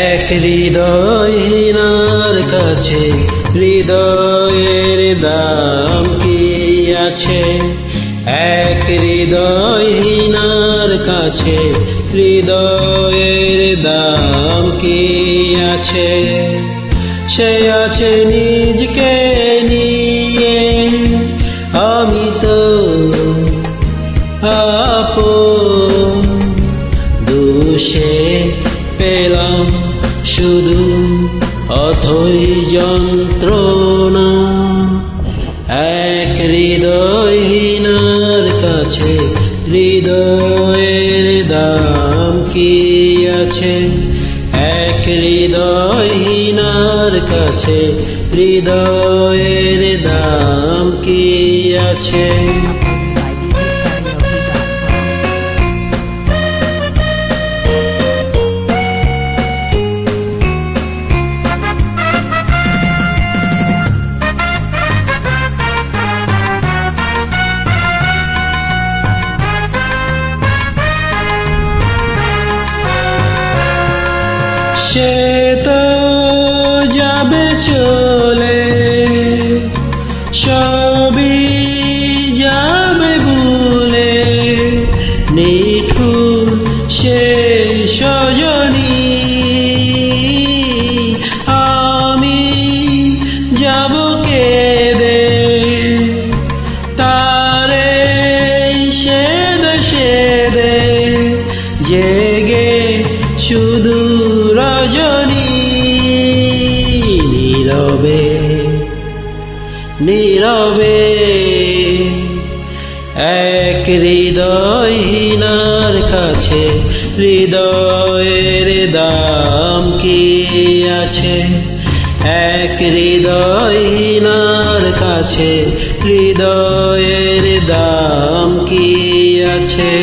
এক হৃদয়হীনার কাছে হৃদয়ের দাম কি আছে? এক হৃদয়হীনার কাছে হৃদয়ের দাম কি আছে? সে আছে নিজকে নিয়ে, আমি তো আপন। দুষে পেলাম শুধু অথই যন্ত্রণা। এক হৃদয়হীনার কাছে হৃদয়ের দাম কি আছে? এক হৃদয়হীনার কাছে হৃদয়ের দাম কি আছে? সে তো যাবে চলে, সবই যাবে ভুলে। নিঠুর সে সজনী, আমি যাব কেঁদে তারে সেদে সেদে। জেগে শুধু রজনী, নীরবে নীরবে। এক হৃদয়হীনার কাছে হৃদয়ের দাম কি আছে? এক হৃদয়হীনার কাছে হৃদয়ের দাম কি আছে?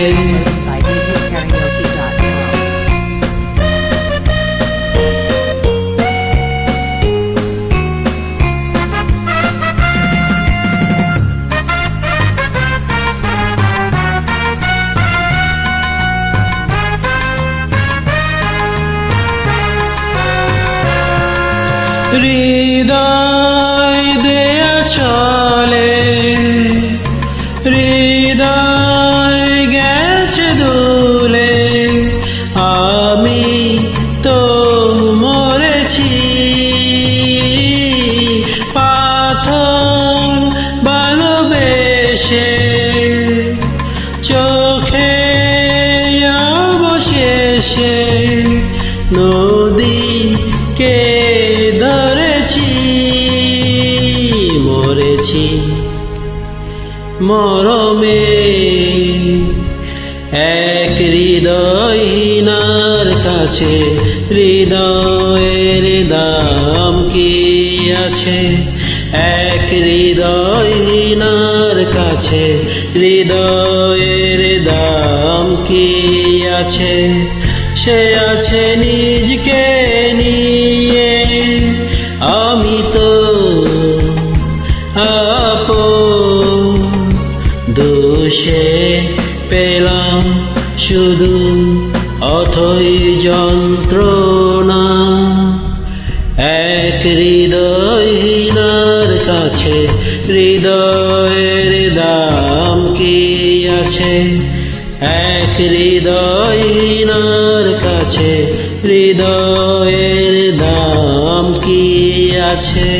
হৃদয় দেয়া চলে, হৃদয় গেছে দুলে। আমি তো মরেছি পাথর ভালোবেসে। চোখে অবশেষে নদীকে ধরেছি, মরেছি মরমে। এক হৃদয়হীনার কাছে হৃদয়ের দাম কি আছে? এক হৃদয়হীনার কাছে হৃদয়ের দাম কি আছে? সে আছে নিজকে নিয়ে, আমি তো আপন। দোষে পেলাম শুধু অথই যন্ত্রণা। এক হৃদয়হীনার কাছে হৃদয়ের দাম কি আছে? এক হৃদয়হীনার কাছে হৃদয়ের দাম কি আছে?